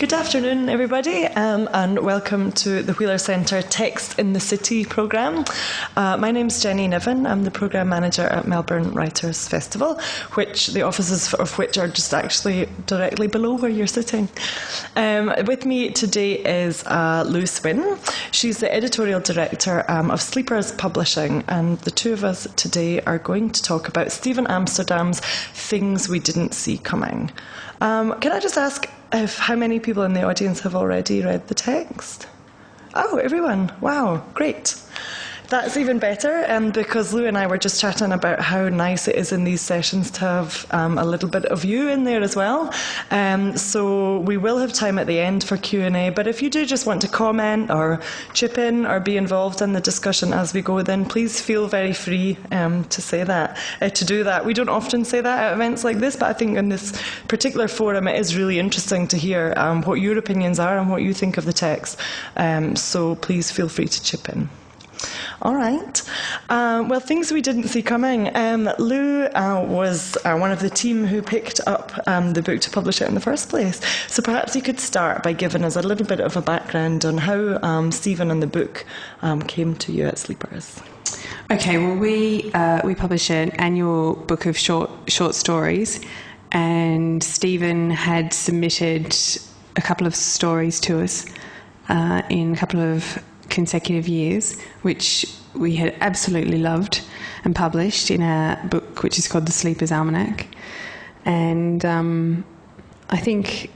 Good afternoon, everybody, and welcome to the Wheeler Centre Text in the City programme. My name's Jenny Niven. I'm the programme manager at Melbourne Writers Festival, which the offices of which are just actually directly below where you're sitting. With me today is Louise Swinn. She's the editorial director of Sleepers Publishing, and the two of us today are going to talk about Steven Amsterdam's Things We Didn't See Coming. Can I just ask how many people in the audience have already read the text? Oh, everyone. Wow, great. That's even better, because Lou and I were just chatting about how nice it is in these sessions to have a little bit of you in there as well. So we will have time at the end for Q&A, but if you do just want to comment or chip in or be involved in the discussion as we go, then please feel very free to say that, to do that. We don't often say that at events like this, but I think in this particular forum it is really interesting to hear what your opinions are and what you think of the text. So please feel free to chip in. All right. Well, Things We Didn't See Coming. Lou was one of the team who picked up the book to publish it in the first place. So perhaps you could start by giving us a little bit of a background on how Steven and the book came to you at Sleepers. Okay, well, we publish an annual book of short stories, and Steven had submitted a couple of stories to us in a couple of consecutive years, which we had absolutely loved and published in our book, which is called The Sleeper's Almanac. And I think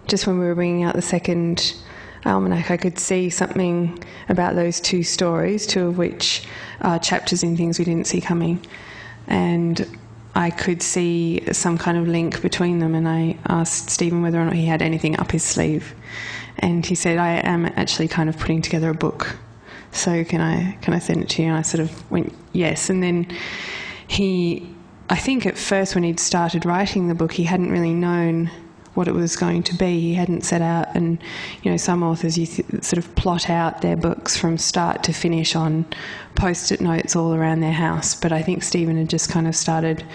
just when we were bringing out the second almanac, I could see something about those two stories, two of which are chapters in Things We Didn't See Coming. And I could see some kind of link between them, and I asked Steven whether or not he had anything up his sleeve. And he said, I am actually kind of putting together a book, so can I send it to you? And I sort of went, yes. And then I think at first when he'd started writing the book, he hadn't really known what it was going to be. He hadn't set out, and some authors sort of plot out their books from start to finish on post-it notes all around their house. But I think Steven had just kind of started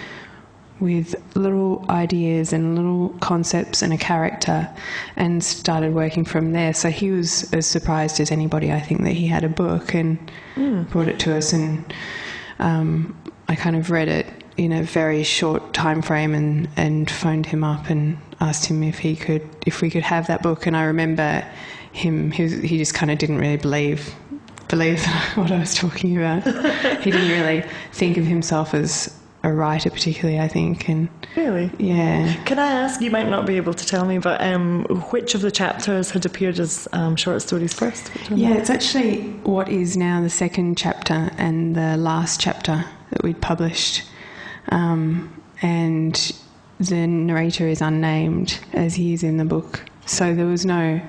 with little ideas and little concepts and a character and started working from there. So he was as surprised as anybody, I think, that he had a book, and brought it to us, and I kind of read it in a very short time frame and phoned him up and asked him if we could have that book. And I remember he just kind of didn't really believe what I was talking about. He didn't really think of himself as a writer particularly, I think. And really? Yeah. Can I ask, you might not be able to tell me, but which of the chapters had appeared as short stories first? Yeah, it's actually what is now the second chapter and the last chapter that we'd published. And the narrator is unnamed, as he is in the book. So there was no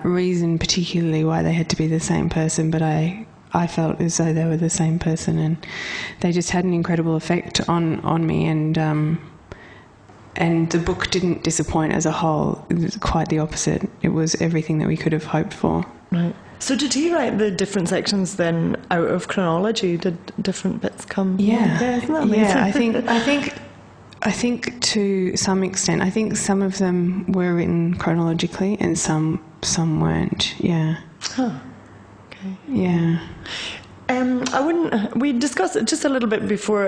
reason particularly why they had to be the same person, but I felt as though they were the same person, and they just had an incredible effect on me, and the book didn't disappoint as a whole. It was quite the opposite. It was everything that we could have hoped for. Right. So did he write the different sections then out of chronology? Did different bits come? Yeah. Isn't that amazing? Yeah, I think to some extent. I think some of them were written chronologically and some weren't. Yeah. Huh. Okay. Yeah. We discussed it just a little bit before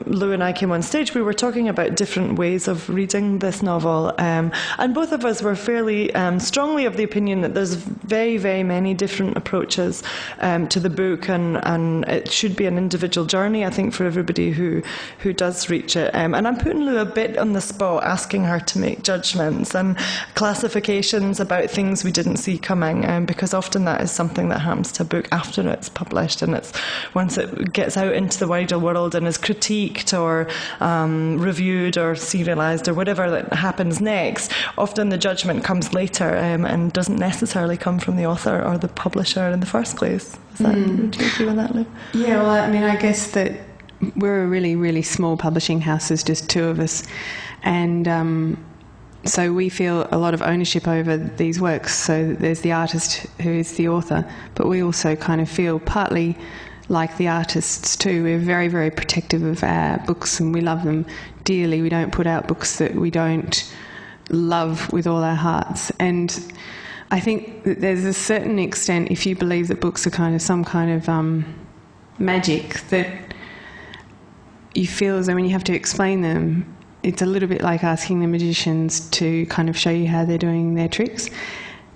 Lou and I came on stage. We were talking about different ways of reading this novel, and both of us were fairly strongly of the opinion that there's very, very many different approaches to the book, and it should be an individual journey, I think, for everybody who does reach it. And I'm putting Lou a bit on the spot, asking her to make judgments and classifications about things we didn't see coming, because often that is something that happens to a book after it's published, and it's once it gets out into the wider world and is critiqued or reviewed or serialised or whatever that happens next, often the judgment comes later and doesn't necessarily come from the author or the publisher in the first place. Would you agree with that, Lou? Yeah, well, I mean, I guess that we're a really, really small publishing house. There's just two of us, and so we feel a lot of ownership over these works. So there's the artist who is the author, but we also kind of feel partly like the artists too. We're very, very protective of our books, and we love them dearly. We don't put out books that we don't love with all our hearts. And I think that there's a certain extent, if you believe that books are kind of some kind of magic, that you feel as though when you have to explain them, it's a little bit like asking the magicians to kind of show you how they're doing their tricks.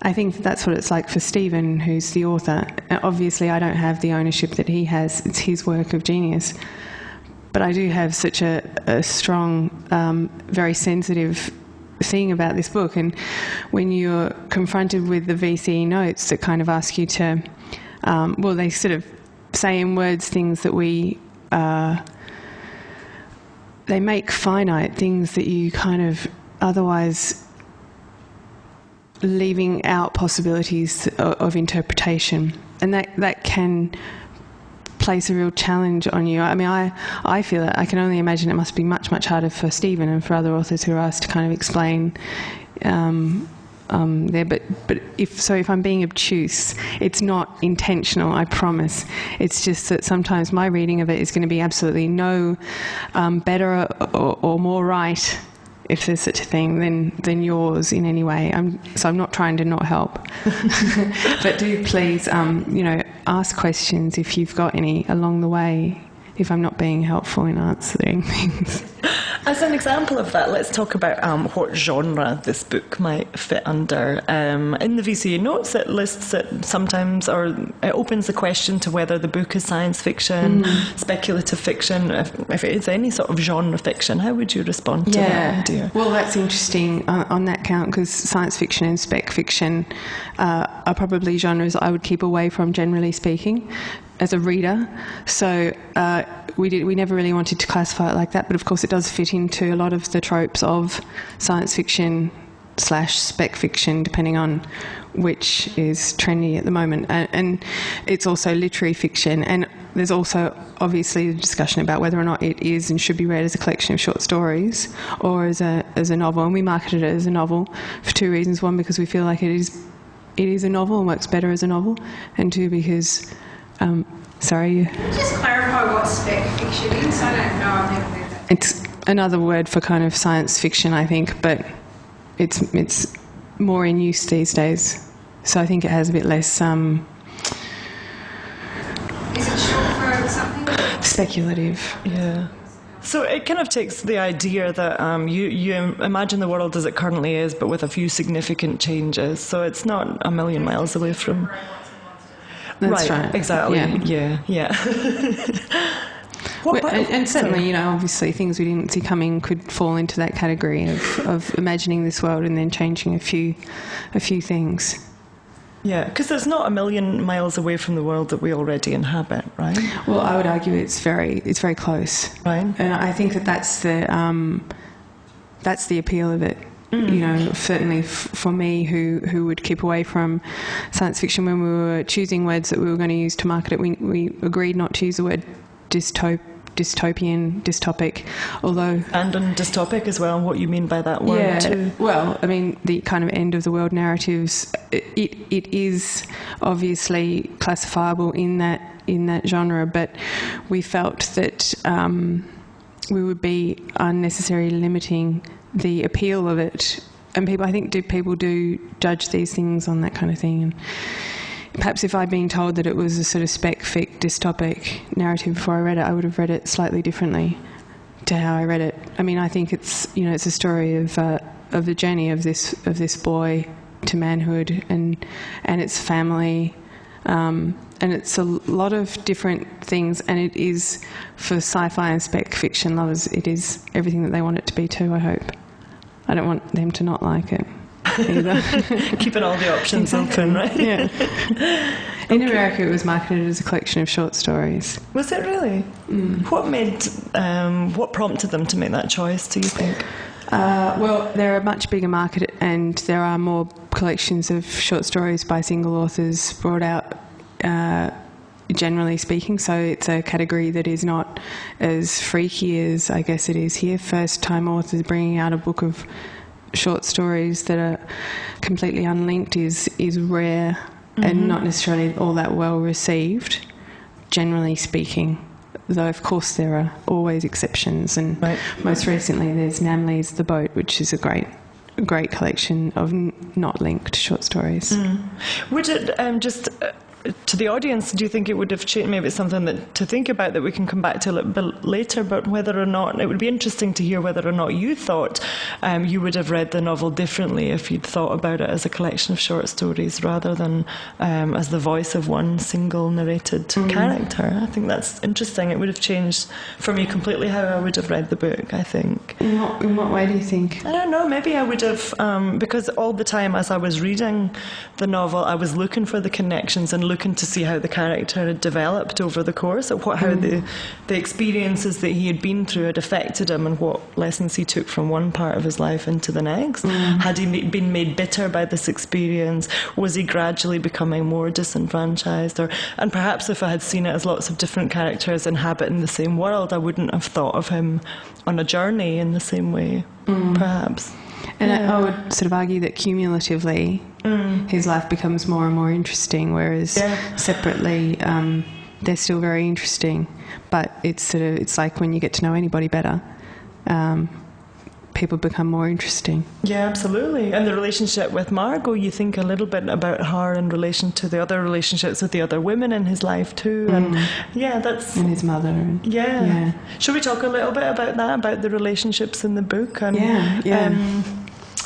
I think that's what it's like for Steven, who's the author. Obviously, I don't have the ownership that he has. It's his work of genius. But I do have such a strong, very sensitive thing about this book. And when you're confronted with the VCE notes that kind of ask you to, well, they sort of say in words things that we... they make finite things that you kind of otherwise leaving out possibilities of interpretation, and that can place a real challenge on you. I mean, I feel it. I can only imagine it must be much, much harder for Steven and for other authors who are asked to kind of explain there. But if I'm being obtuse, it's not intentional, I promise. It's just that sometimes my reading of it is going to be absolutely no better or more right, if there's such a thing, than yours in any way. So I'm not trying to not help. But do please, ask questions if you've got any along the way, if I'm not being helpful in answering things. As an example of that, let's talk about what genre this book might fit under. In the VCA notes, it lists it sometimes, or it opens the question to whether the book is science fiction, speculative fiction. If it is any sort of genre fiction, how would you respond to that idea? Well, that's interesting on that count, because science fiction and spec fiction are probably genres I would keep away from, generally speaking, as a reader. So we never really wanted to classify it like that, but of course it does fit into a lot of the tropes of science fiction / spec fiction, depending on which is trendy at the moment. And it's also literary fiction, and there's also obviously the discussion about whether or not it is and should be read as a collection of short stories or as a novel. And we marketed it as a novel for two reasons. One, because we feel like it is a novel and works better as a novel, and two, because sorry. Just clarify what spec fiction is. I don't know. I've never heard that. It's another word for kind of science fiction, I think, but it's more in use these days. So I think it has a bit less. Is it short for something? Speculative. Yeah. So it kind of takes the idea that you imagine the world as it currently is, but with a few significant changes. So it's not a million miles away from... That's right. Exactly. Yeah. And certainly, obviously things we didn't see coming could fall into that category of imagining this world and then changing a few things. Yeah, because it's not a million miles away from the world that we already inhabit, right? Well, I would argue it's very close. Right. And I think that's the appeal of it. Certainly for me, who would keep away from science fiction when we were choosing words that we were going to use to market it, we agreed not to use the word dystopian, dystopic, although... And on dystopic as well, what you mean by that word too. Well, I mean, the kind of end of the world narratives, it is obviously classifiable in that genre, but we felt that we would be unnecessarily limiting the appeal of it. And people do judge these things on that kind of thing. And perhaps if I'd been told that it was a sort of spec-fic dystopic narrative before I read it, I would have read it slightly differently to how I read it. I mean, I think it's a story of the journey of this boy to manhood and its family, and it's a lot of different things. And it is, for sci-fi and spec fiction lovers, it is everything that they want it to be too, I hope. I don't want them to not like it either. Keeping all the options open, right? Yeah. In America, it was marketed as a collection of short stories. Was it really? What prompted them to make that choice, do you think? Well, they're a much bigger market, and there are more collections of short stories by single authors brought out, generally speaking. So it's a category that is not as freaky as I guess it is here. First-time authors bringing out a book of short stories that are completely unlinked is rare and not necessarily all that well received, generally speaking. Though, of course, there are always exceptions. And most recently there's Namley's The Boat, which is a great great collection of not linked short stories. Would it just to the audience, do you think it would have changed? Maybe it's something that to think about that we can come back to a little bit later, but whether or not, it would be interesting to hear whether or not you thought you would have read the novel differently if you'd thought about it as a collection of short stories rather than as the voice of one single narrated character. I think that's interesting. It would have changed for me completely how I would have read the book, I think. In what way do you think? I don't know, maybe I would have, because all the time as I was reading the novel, I was looking for the connections and looking to see how the character had developed over the course of how the experiences that he had been through had affected him and what lessons he took from one part of his life into the next. Had he been made bitter by this experience? Was he gradually becoming more disenfranchised? And perhaps if I had seen it as lots of different characters inhabiting the same world, I wouldn't have thought of him on a journey in the same way, perhaps. And I would sort of argue that cumulatively his life becomes more and more interesting, whereas separately they're still very interesting. But it's like when you get to know anybody better, people become more interesting. Yeah, absolutely. And the relationship with Margot, you think a little bit about her in relation to the other relationships with the other women in his life too. And that's... And his mother. Should we talk a little bit about that, about the relationships in the book? And,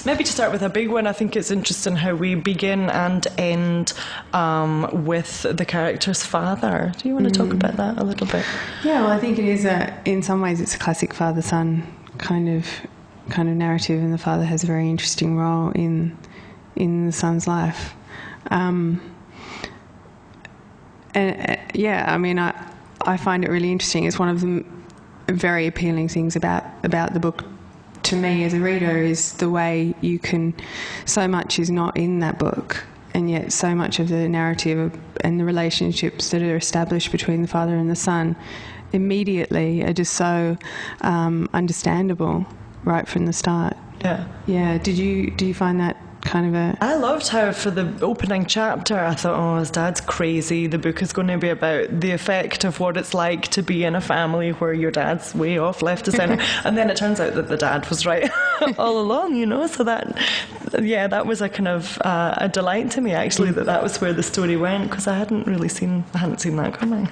maybe to start with a big one, I think it's interesting how we begin and end with the character's father. Do you want to talk about that a little bit? Yeah, well, I think it is in some ways it's a classic father-son kind of narrative, and the father has a very interesting role in the son's life. I mean, I find it really interesting. It's one of the very appealing things about the book to me as a reader is the way you can, so much is not in that book, and yet so much of the narrative and the relationships that are established between the father and the son immediately are just so understandable right from the start. Yeah. Do you find that kind of I loved how for the opening chapter I thought, his dad's crazy. The book is going to be about the effect of what it's like to be in a family where your dad's way off left to centre. And then it turns out that the dad was right all along, so that was a kind of a delight to me actually, that was where the story went, because I hadn't seen that coming.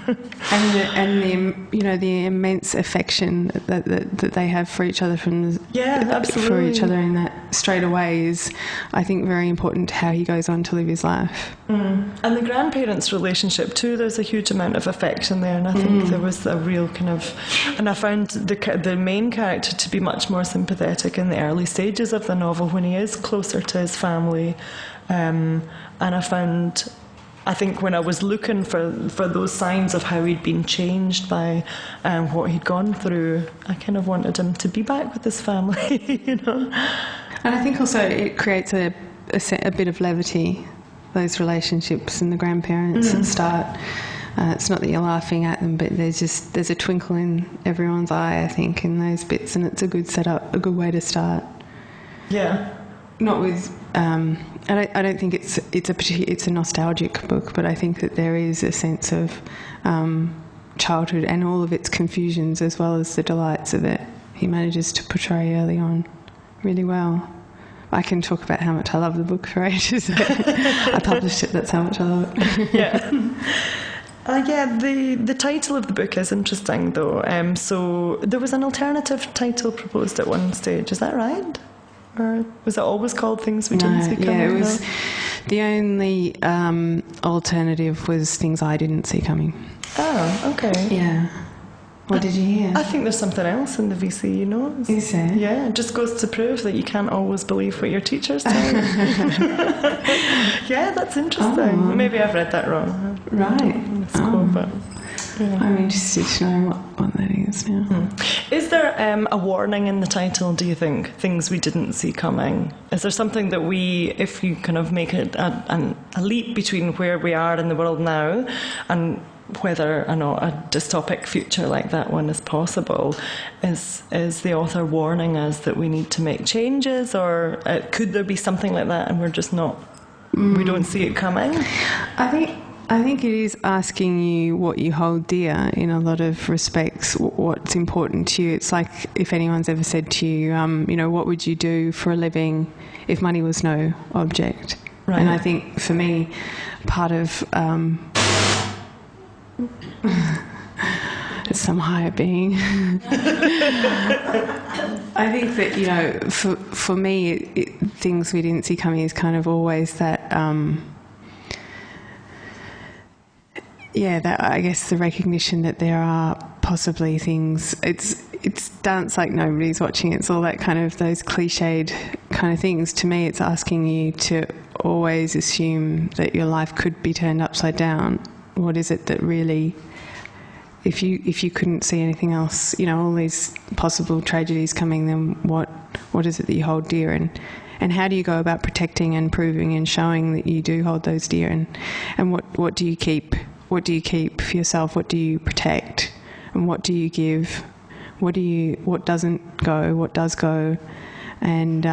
and the immense affection that they have for each other absolutely. For each other in that straight away is, I think, very important to how he goes on to live his life. And the grandparents' relationship too, there's a huge amount of affection there, and I think there was a real kind of... And I found the main character to be much more sympathetic in the early stages of the novel when he is closer to his family. And I think when I was looking for those signs of how he'd been changed by what he'd gone through, I kind of wanted him to be back with his family, And I think also it creates a bit of levity, those relationships and the grandparents at the start. It's not that you're laughing at them, but there's a twinkle in everyone's eye, I think, in those bits, and it's a good setup, a good way to start. Yeah. Not with... I don't think it's a nostalgic book, but I think that there is a sense of childhood and all of its confusions as well as the delights of it. He manages to portray early on really well. I can talk about how much I love the book for ages. I published it, that's how much I love it. The title of the book is interesting though. So there was an alternative title proposed at one stage, is that right? Or was it always called Things We Didn't See Coming? Yeah, it was. The only alternative was Things I Didn't See Coming. Oh, okay. Yeah. What did you hear? I think there's something else in the VC, Is there? Yeah, it just goes to prove that you can't always believe what your teachers tell you. Yeah, that's interesting. Oh. Maybe I've read that wrong. Right. Cool, but... Yeah. I'm interested to know what that is now. Is there a warning in the title, do you think? Things we didn't see coming. Is there something that if you kind of make a leap between where we are in the world now and whether a dystopic future like that one is possible, is the author warning us that we need to make changes, or could there be something like that and we're just not, we don't see it coming? I think I think it is asking you what you hold dear in a lot of respects, what's important to you. It's like if anyone's ever said to you, what would you do for a living if money was no object? Right. And I think for me, part of some higher being, I think that, for me, things we didn't see coming is kind of always that... that I guess the recognition that there are possibly things. It's dance like nobody's watching. It's all that kind of those cliched kind of things. To me, it's asking you to always assume that your life could be turned upside down. What is it that really, if you couldn't see anything else, all these possible tragedies coming, then what is it that you hold dear, and how do you go about protecting and proving and showing that you do hold those dear, and what do you keep? What do you keep for yourself? What do you protect? And what do you give? What doesn't go? What does go? And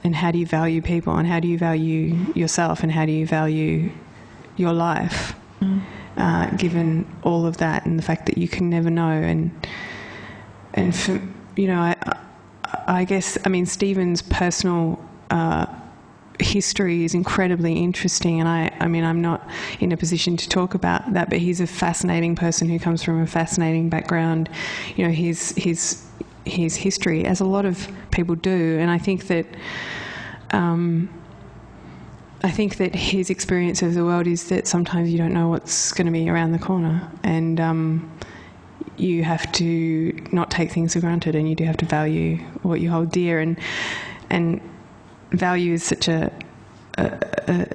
how do you value people? And how do you value yourself? And how do you value your life? Given all of that and the fact that you can never know. And for, I guess, Stephen's personal history is incredibly interesting, and I'm not in a position to talk about that, but he's a fascinating person who comes from a fascinating background. His history, as a lot of people do, and I think that his experience of the world is that sometimes you don't know what's going to be around the corner, and you have to not take things for granted, and you do have to value what you hold dear, and value is such a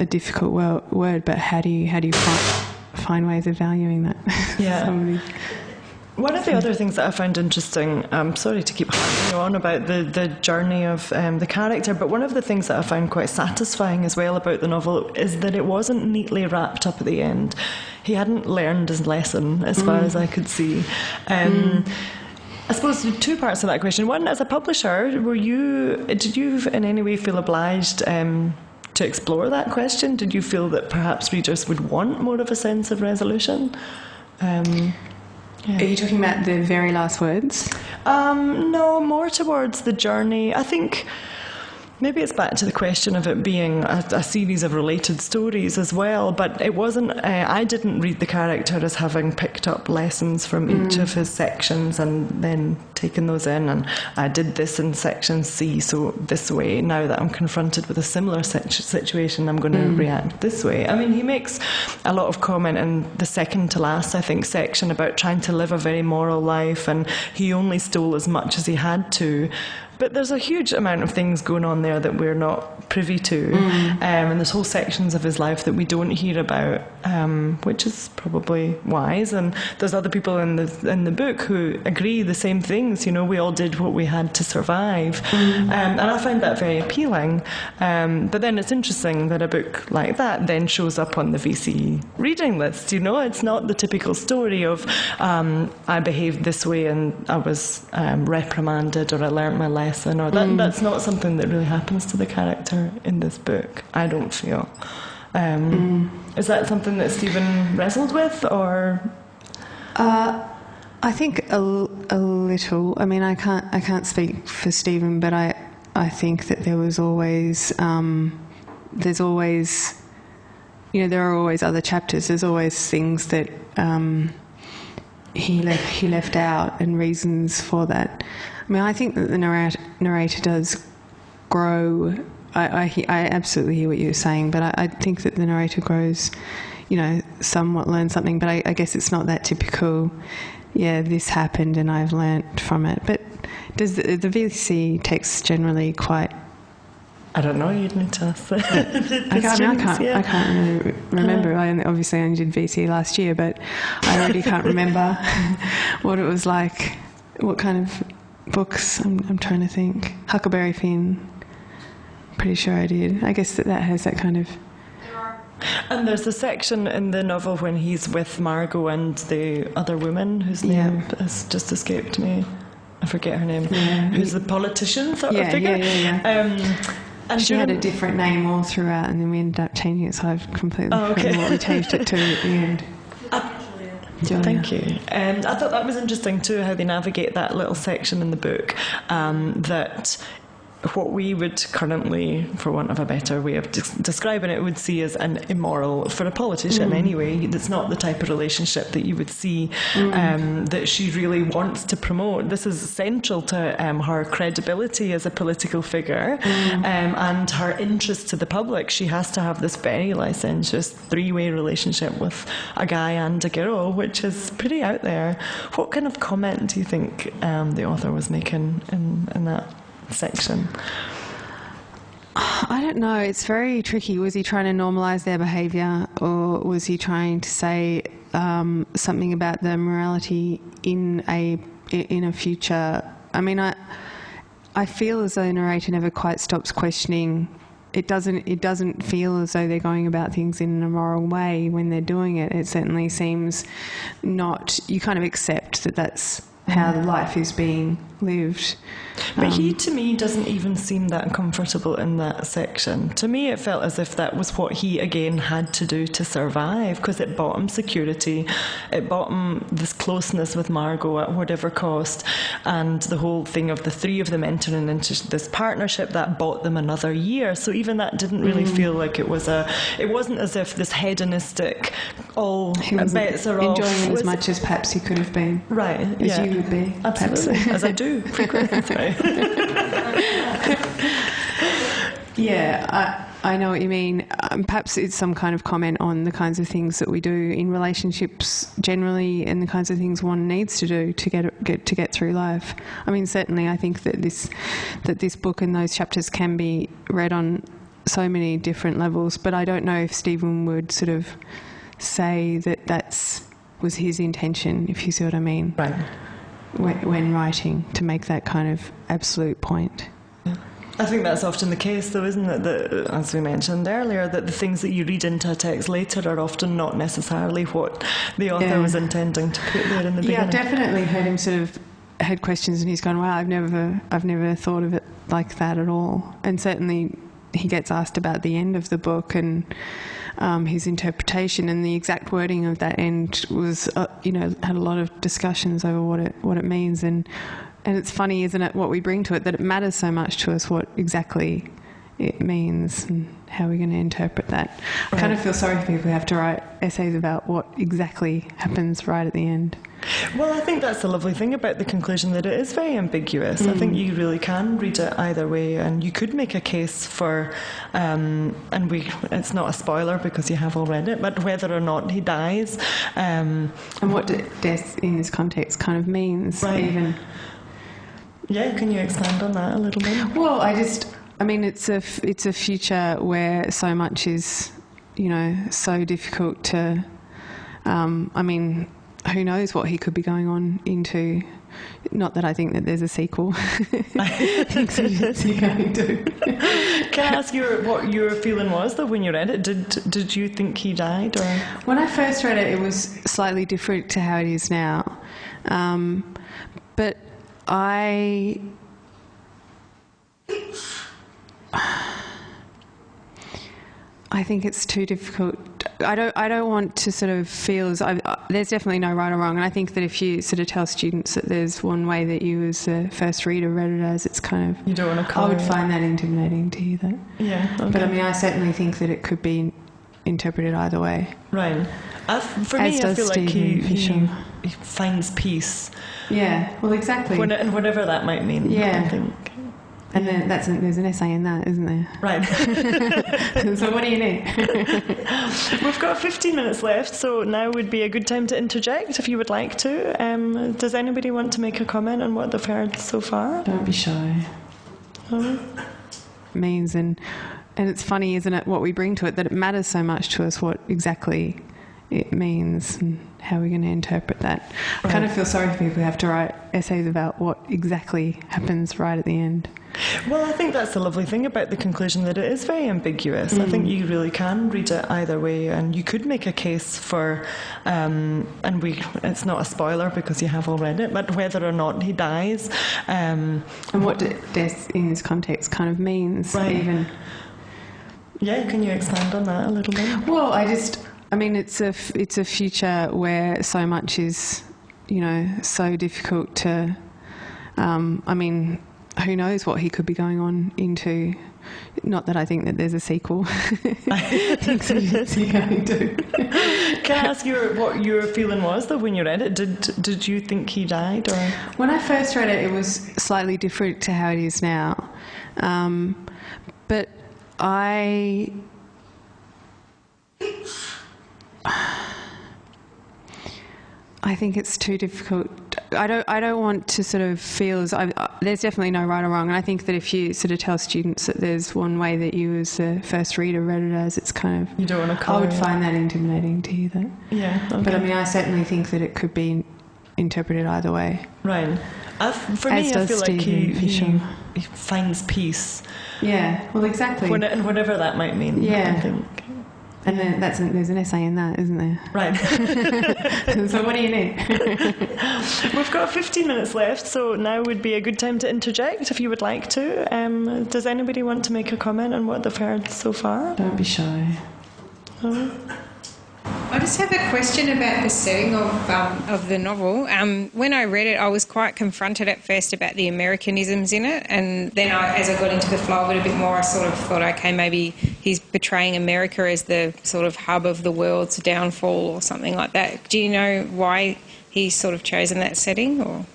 difficult word, but how do you find ways of valuing that? Yeah. One of the other things that I found interesting, I'm sorry to keep harping on about the journey of the character, but one of the things that I found quite satisfying as well about the novel is that it wasn't neatly wrapped up at the end. He hadn't learned his lesson, as far as I could see. I suppose two parts of that question. One, as a publisher, did you in any way feel obliged to explore that question? Did you feel that perhaps readers would want more of a sense of resolution? Are you talking about the very last words? No, more towards the journey. I think maybe it's back to the question of it being a series of related stories as well, but it wasn't, I didn't read the character as having picked up lessons from each of his sections and then taken those in, and I did this in section C, so this way, now that I'm confronted with a similar situation, I'm going to react this way. He makes a lot of comment in the second to last, I think, section about trying to live a very moral life, and he only stole as much as he had to. But there's a huge amount of things going on there that we're not privy to, and there's whole sections of his life that we don't hear about, which is probably wise. And there's other people in the book who agree the same things. We all did what we had to survive, and I find that very appealing. But then it's interesting that a book like that then shows up on the VC reading list. It's not the typical story of I behaved this way and I was reprimanded, or I learnt my lesson, or that's not something that really happens to the character in this book, I don't feel. Is that something that Steven wrestled with, or? I think a little. I can't speak for Steven, but I think that there was always there are always other chapters. There's always things that he left out and reasons for that. I think that the narrator does grow. I absolutely hear what you're saying, but I think that the narrator grows, somewhat learns something, but I guess it's not that typical, this happened and I've learnt from it. But does the VC text generally quite... I don't know, you'd need to ask I can't really remember. I obviously only did VC last year, but I already can't remember what it was like, what kind of books. I'm trying to think. Huckleberry Finn, pretty sure I did. I guess that has that kind of... And there's a section in the novel when he's with Margot and the other woman whose name has just escaped me. I forget her name. Who's the politician sort of figure. And she had a different name all throughout, and then we ended up changing it, so I've completely forgotten what we changed it to at the end. Julia. Thank you. I thought that was interesting too, how they navigate that little section in the book, that what we would currently, for want of a better way of describing it, would see as an immoral, for a politician anyway. It's not the type of relationship that you would see that she really wants to promote. This is central to her credibility as a political figure and her interest to the public. She has to have this very licentious three-way relationship with a guy and a girl, which is pretty out there. What kind of comment do you think the author was making in that section? I don't know. It's very tricky. Was he trying to normalise their behaviour, or was he trying to say something about the morality in a future? I mean, I feel as though the narrator never quite stops questioning. It doesn't feel as though they're going about things in an immoral way when they're doing it. It certainly seems not. You kind of accept that that's how life is being lived. But he, to me, doesn't even seem that comfortable in that section. To me, it felt as if that was what he, again, had to do to survive, because it bought him security, it bought him this closeness with Margot at whatever cost, and the whole thing of the three of them entering into this partnership, that bought them another year. So even that didn't really feel like it wasn't as if this hedonistic, all bets are off. Enjoying it as much as perhaps he could have been. Right, as you would be. Absolutely, perhaps. as I do frequently. Yeah, I know what you mean. Perhaps it's some kind of comment on the kinds of things that we do in relationships generally, and the kinds of things one needs to do to get through life. I mean, certainly, I think that this book and those chapters can be read on so many different levels. But I don't know if Steven would sort of say that was his intention, if you see what I mean. Right. When writing, to make that kind of absolute point. Yeah. I think that's often the case, though, isn't it? That, as we mentioned earlier, that the things that you read into a text later are often not necessarily what the author was intending to put there in the beginning. Yeah, I've definitely heard him sort of had questions, and he's gone, "Wow, I've never thought of it like that at all." And certainly, he gets asked about the end of the book and his interpretation, and the exact wording of that end was, had a lot of discussions over what it means, and it's funny, isn't it, what we bring to it, that it matters so much to us what exactly it means and how we're going to interpret that. Right. I kind of feel sorry for people who have to write essays about what exactly happens right at the end. Well, I think that's the lovely thing about the conclusion, that it is very ambiguous. I think you really can read it either way, and you could make a case for, it's not a spoiler because you have all read it, but whether or not he dies. And what death in this context kind of means, right. Even. Yeah, can you expand on that a little bit? Well, it's a future where so much is, so difficult to, who knows what he could be going on into. Not that I think that there's a sequel. I think he's going to. Can I ask you what your feeling was, though, when you read it? Did you think he died? Or? When I first read it, it was slightly different to how it is now. But I think it's too difficult. I don't want to sort of feel as there's definitely no right or wrong, and I think that if you sort of tell students that there's one way that you as a first reader read it as, it's kind of, you don't want to I would find that intimidating to hear that. Yeah. Okay. But I certainly think that it could be interpreted either way. Right. For me, I feel like he finds peace. Yeah. Well, exactly. And whatever that might mean. Yeah. I think. And then there's an essay in that, isn't there? Right. So what do you need? We've got 15 minutes left, so now would be a good time to interject if you would like to. Does anybody want to make a comment on what they've heard so far? Don't be shy. Means and it's funny, isn't it, what we bring to it, that it matters so much to us what exactly it means and how we're going to interpret that. Right. I kind of feel sorry for people who have to write essays about what exactly happens right at the end. Well, I think that's the lovely thing about the conclusion, that it is very ambiguous. I think you really can read it either way, and you could make a case for, it's not a spoiler because you have all read it, but whether or not he dies. And what death in this context kind of means, right. even. Yeah, can you expand on that a little bit? Well, it's a future where so much is, so difficult to, who knows what he could be going on into. Not that I think that there's a sequel. I think he's going to. Can I ask you what your feeling was, though, when you read it? Did you think he died? Or? When I first read it, it was slightly different to how it is now. But I think it's too difficult. I don't want to sort of feel as there's definitely no right or wrong, and I think that if you sort of tell students that there's one way that you as the first reader read it as, it's kind of, you don't want to I would find that intimidating to you. That okay. But I certainly think that it could be interpreted either way. Right. For me, I feel like he finds peace. Yeah. Well, exactly. Whatever that might mean. Yeah. I think. And then there's an essay in that, isn't there? Right. So what do you need? We've got 15 minutes left, so now would be a good time to interject if you would like to. Does anybody want to make a comment on what they've heard so far? Don't be shy. I just have a question about the setting of the novel. When I read it, I was quite confronted at first about the Americanisms in it, and then as I got into the flow of it a bit more, I sort of thought, okay, maybe he's portraying America as the sort of hub of the world's downfall or something like that. Do you know why he's sort of chosen that setting? Or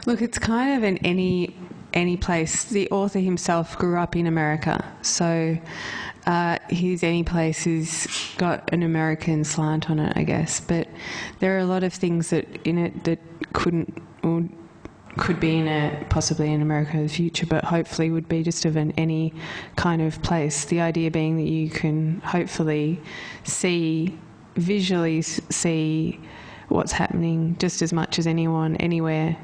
look, it's kind of in any place. The author himself grew up in America, so his any place has got an American slant on it, I guess. But there are a lot of things that in it that couldn't or could be possibly in America in the future, but hopefully would be just of any kind of place. The idea being that you can hopefully visually see what's happening just as much as anyone anywhere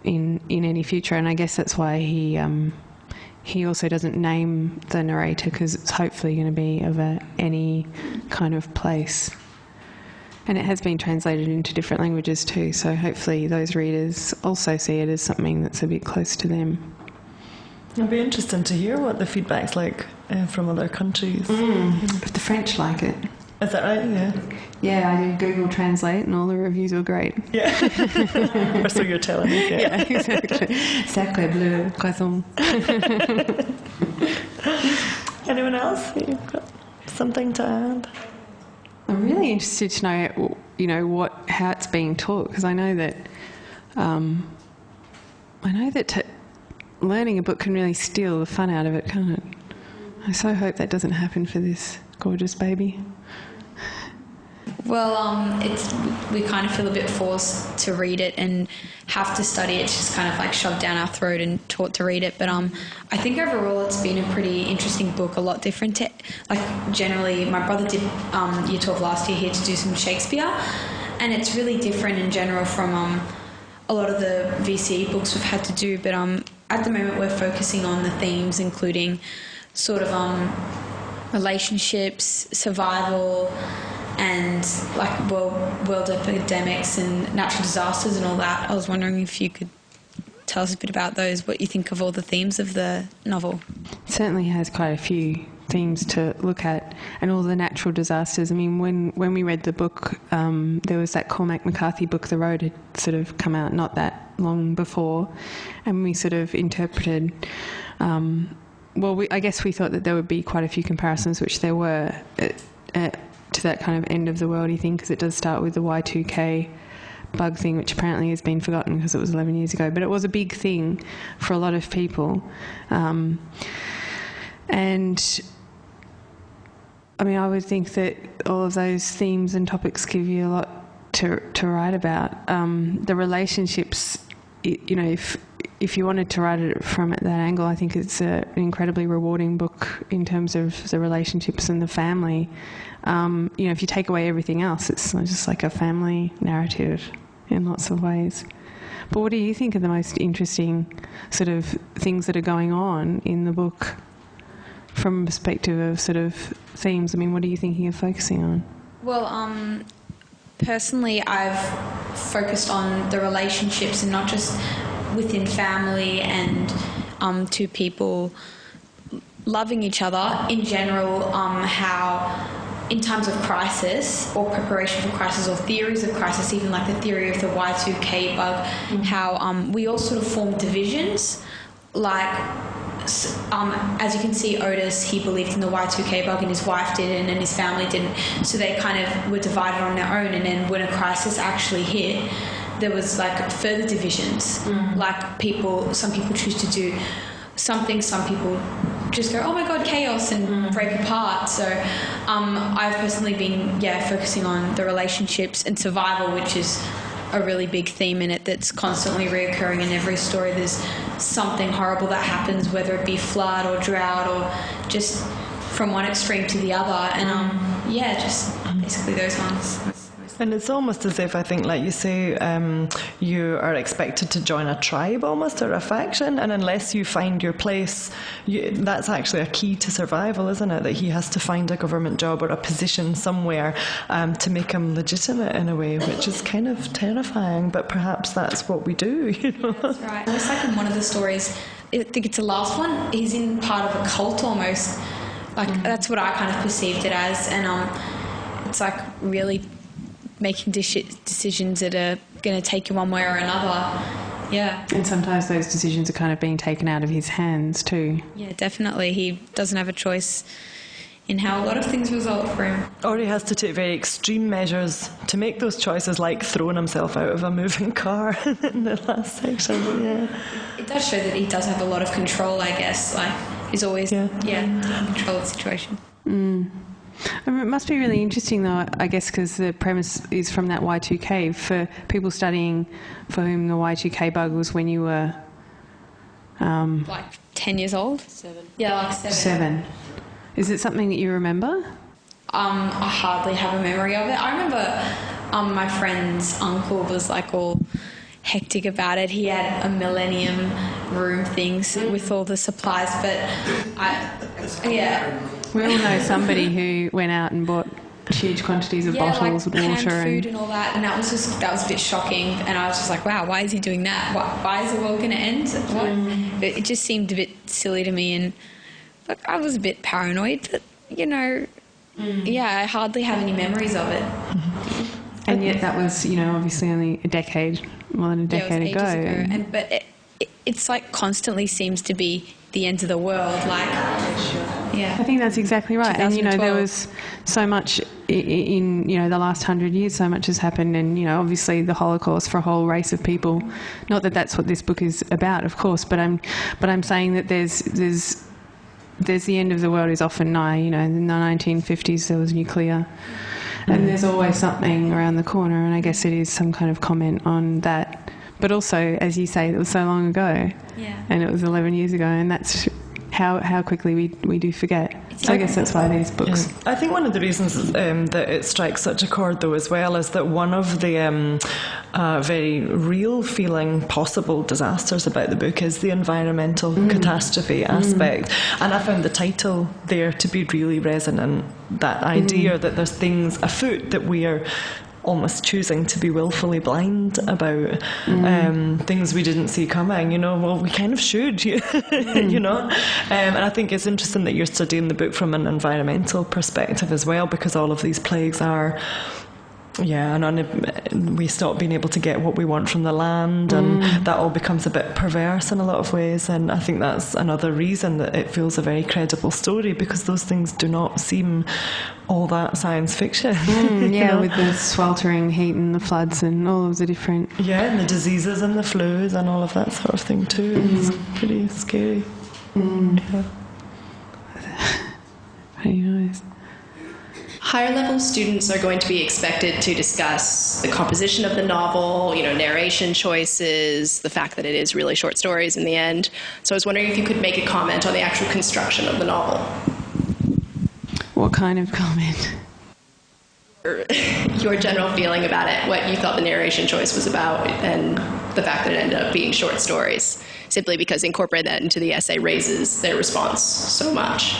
in any future. And I guess that's why he also doesn't name the narrator, because it's hopefully going to be of any kind of place. And it has been translated into different languages too, so hopefully those readers also see it as something that's a bit close to them. It'll be interesting to hear what the feedback's like from other countries. But the French like it. Is that right? Yeah. Yeah, I did Google Translate and all the reviews were great. Yeah. Or so you're telling me. Yeah, exactly. Sacre bleu, poisson. Anyone else? You've got something to add? I'm really interested to know, how it's being taught, because I know that learning a book can really steal the fun out of it, can't it? I so hope that doesn't happen for this gorgeous baby. Well, we kind of feel a bit forced to read it and have to study it. It's just kind of like shoved down our throat and taught to read it. But I think overall it's been a pretty interesting book, a lot different to, like, generally, my brother did Year 12 last year here to do some Shakespeare, and it's really different in general from a lot of the VCE books we've had to do. But at the moment we're focusing on the themes, including sort of relationships, survival, and like world epidemics and natural disasters and all that. I was wondering if you could tell us a bit about those, what you think of all the themes of the novel. It certainly has quite a few themes to look at, and all the natural disasters. I mean, when we read the book, there was that Cormac McCarthy book, The Road, had sort of come out not that long before, and we sort of interpreted, I guess we thought that there would be quite a few comparisons, which there were, to that kind of end of the world-y thing, because it does start with the Y2K bug thing, which apparently has been forgotten because it was 11 years ago, but it was a big thing for a lot of people. And I mean, I would think that all of those themes and topics give you a lot to write about. The relationships, if you wanted to write it from that angle, I think it's an incredibly rewarding book in terms of the relationships and the family. If you take away everything else, it's just like a family narrative in lots of ways. But what do you think are the most interesting sort of things that are going on in the book from a perspective of sort of themes? I mean, what are you thinking of focusing on? Well, personally, I've focused on the relationships and not just within family and two people loving each other in general, how in times of crisis or preparation for crisis or theories of crisis, even like the theory of the Y2K bug, how we all sort of form divisions. Like, as you can see, Otis, he believed in the Y2K bug and his wife didn't and his family didn't. So they kind of were divided on their own. And then when a crisis actually hit, there was like further divisions. Like some people choose to do something, some people just go, oh my God, chaos, and break apart. So I've personally been focusing on the relationships and survival, which is a really big theme in it that's constantly reoccurring in every story. There's something horrible that happens, whether it be flood or drought or just from one extreme to the other, and just basically those ones. And it's almost as if, I think, like you say, you are expected to join a tribe almost, or a faction, and unless you find your place, that's actually a key to survival, isn't it? That he has to find a government job or a position somewhere to make him legitimate in a way, which is kind of terrifying, but perhaps that's what we do, you know? That's right. It's like in one of the stories, I think it's the last one, he's in part of a cult almost. Like, that's what I kind of perceived it as, and it's like really making decisions that are going to take you one way or another. Yeah. And sometimes those decisions are kind of being taken out of his hands too. Yeah, definitely. He doesn't have a choice in how a lot of things result for him. Or he has to take very extreme measures to make those choices, like throwing himself out of a moving car in the last section. Yeah. It does show that he does have a lot of control, I guess. Like, he's always in control of the situation. I mean, it must be really interesting, though, I guess, because the premise is from that Y2K. For people studying for whom the Y2K bug was when you were... like 10 years old? 7. Yeah, like 7. 7. Is it something that you remember? I hardly have a memory of it. I remember my friend's uncle was like all hectic about it. He had a Millennium room things with all the supplies, but We all know somebody who went out and bought huge quantities of bottles like of water canned food and all that, and that was a bit shocking. And I was just like, wow, why is he doing that? Why is the world going to end? What? It just seemed a bit silly to me, and look, I was a bit paranoid. But I hardly have any memories of it. And yet that was, obviously only more than a decade ago. But it's like constantly seems to be the end of the world. Like, I think that's exactly right. And there was so much in the last 100 years. So much has happened, and obviously the Holocaust for a whole race of people. Not that that's what this book is about, of course. But I'm saying that there's the end of the world is often nigh. In the 1950s there was nuclear. And there's always something around the corner, and I guess it is some kind of comment on that. But also, as you say, it was so long ago, and it was 11 years ago, and that's how quickly we do forget. So I guess that's why these books... I think one of the reasons that it strikes such a chord, though, as well, is that one of the very real feeling possible disasters about the book is the environmental catastrophe aspect. And I found the title there to be really resonant, that idea that there's things afoot that we are almost choosing to be willfully blind about, things we didn't see coming. Well, we kind of should, and I think it's interesting that you're studying the book from an environmental perspective as well, because all of these plagues are and we stop being able to get what we want from the land, and that all becomes a bit perverse in a lot of ways. And I think that's another reason that it feels a very credible story, because those things do not seem all that science fiction. With the sweltering heat and the floods and all of the different... and the diseases and the flus and all of that sort of thing too. It's pretty scary. Pretty nice. Higher level students are going to be expected to discuss the composition of the novel, narration choices, the fact that it is really short stories in the end. So I was wondering if you could make a comment on the actual construction of the novel. What kind of comment? Your general feeling about it, what you thought the narration choice was about, and the fact that it ended up being short stories, simply because incorporating that into the essay raises their response so much,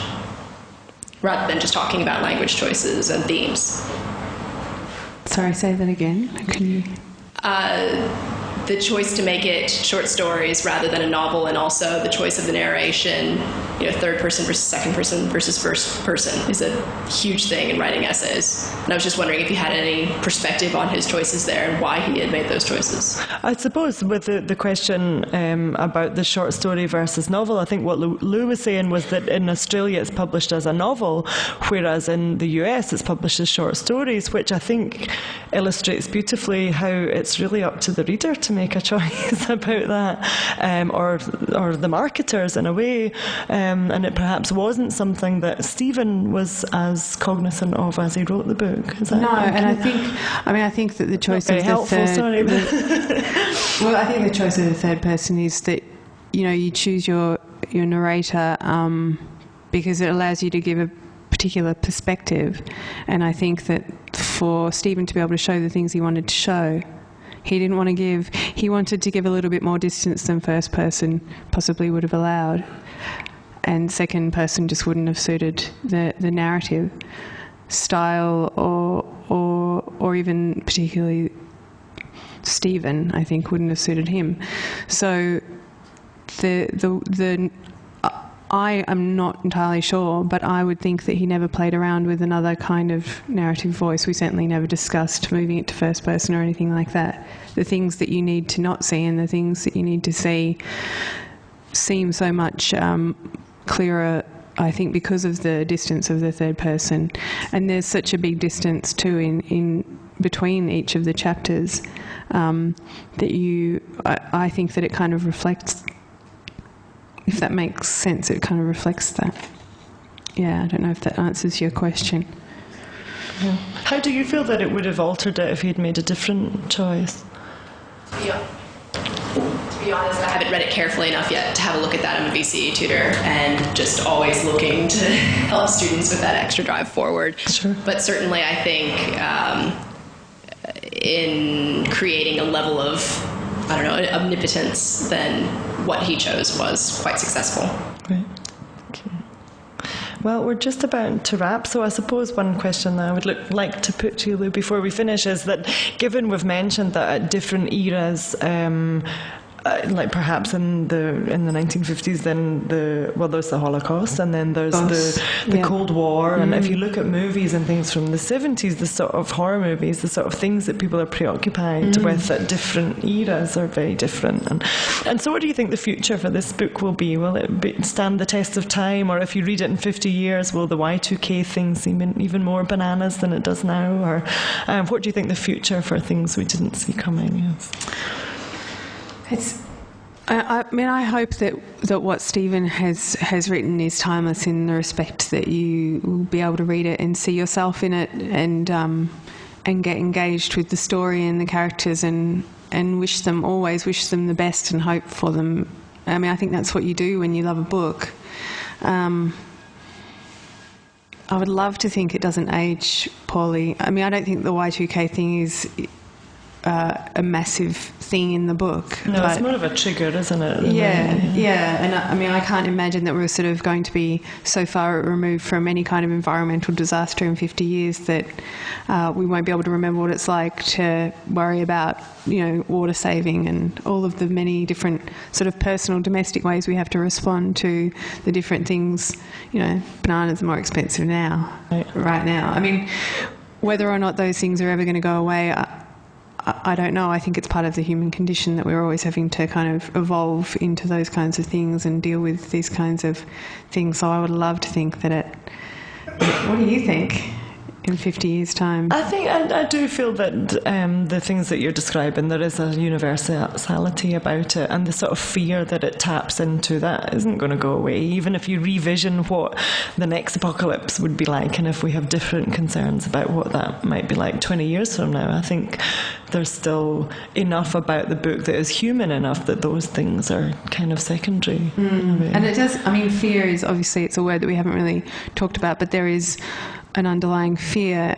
rather than just talking about language choices and themes. Sorry, say that again. Can you? The choice to make it short stories rather than a novel, and also the choice of the narration, third person versus second person versus first person, is a huge thing in writing essays. And I was just wondering if you had any perspective on his choices there and why he had made those choices. I suppose with the question about the short story versus novel, I think what Lou was saying was that in Australia it's published as a novel, whereas in the US it's published as short stories, which I think illustrates beautifully how it's really up to the reader to make a choice about that, or the marketers in a way, and it perhaps wasn't something that Steven was as cognizant of as he wrote the book. Is that and I think that the choice of the third. Well, I think the choice of the third person is that you choose your narrator because it allows you to give a particular perspective, and I think that for Steven to be able to show the things he wanted to show, he wanted to give a little bit more distance than first person possibly would have allowed, and second person just wouldn't have suited the narrative style, or even particularly Steven, I think, wouldn't have suited him. So I am not entirely sure, but I would think that he never played around with another kind of narrative voice. We certainly never discussed moving it to first person or anything like that. The things that you need to not see and the things that you need to see seem so much clearer, I think, because of the distance of the third person. And there's such a big distance too in between each of the chapters that I think that it kind of reflects. If that makes sense, it kind of reflects that. Yeah, I don't know if that answers your question. Yeah. How do you feel that it would have altered it if he'd made a different choice? Yeah. To be honest, I haven't read it carefully enough yet to have a look at that. I'm a VCE tutor and just always looking to help students with that extra drive forward. Sure. But certainly I think in creating a level of, omnipotence, then what he chose was quite successful. Right. Okay. Well, we're just about to wrap, so I suppose one question that I would like to put to you, Lou, before we finish is that, given we've mentioned that at different eras, like perhaps in the 1950s, then there's the Holocaust, and then there's the Cold War, and if you look at movies and things from the 70s, the sort of horror movies, the sort of things that people are preoccupied with at different eras are very different. And so what do you think the future for this book will be? Will it stand the test of time, or if you read it in 50 years, will the Y2K thing seem even more bananas than it does now? Or what do you think the future for things we didn't see coming is? I hope that what Steven has written is timeless in the respect that you will be able to read it and see yourself in it, and get engaged with the story and the characters, and always wish them the best and hope for them. I think that's what you do when you love a book. I would love to think it doesn't age poorly. I don't think the Y2K thing is a massive thing in the book. No, it's more of a trigger, isn't it? Yeah. And I can't imagine that we're sort of going to be so far removed from any kind of environmental disaster in 50 years that we won't be able to remember what it's like to worry about, water saving and all of the many different sort of personal domestic ways we have to respond to the different things. Bananas are more expensive now, right now. Whether or not those things are ever going to go away, I don't know. I think it's part of the human condition that we're always having to kind of evolve into those kinds of things and deal with these kinds of things. So I would love to think that what do you think in 50 years' time? I do feel that the things that you're describing, there is a universality about it, and the sort of fear that it taps into, that isn't going to go away, even if you revision what the next apocalypse would be like, and if we have different concerns about what that might be like 20 years from now. I think there's still enough about the book that is human enough that those things are kind of secondary. And it does, fear is obviously, it's a word that we haven't really talked about, but there is an underlying fear,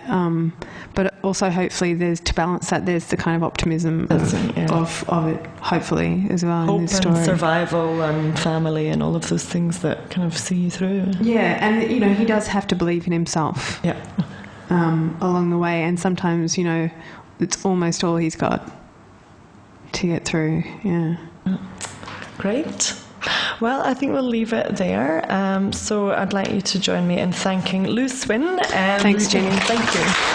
but also hopefully there's, to balance that, there's the kind of optimism of it, hopefully, as well. Hope in this story. and survival and family and all of those things that kind of see you through. Yeah, and, you know, he does have to believe in himself along the way, and sometimes, you know, it's almost all he's got to get through. Yeah. Great. Well, I think we'll leave it there. So I'd like you to join me in thanking Louise Swinn. Thanks, Jenny. Thank you.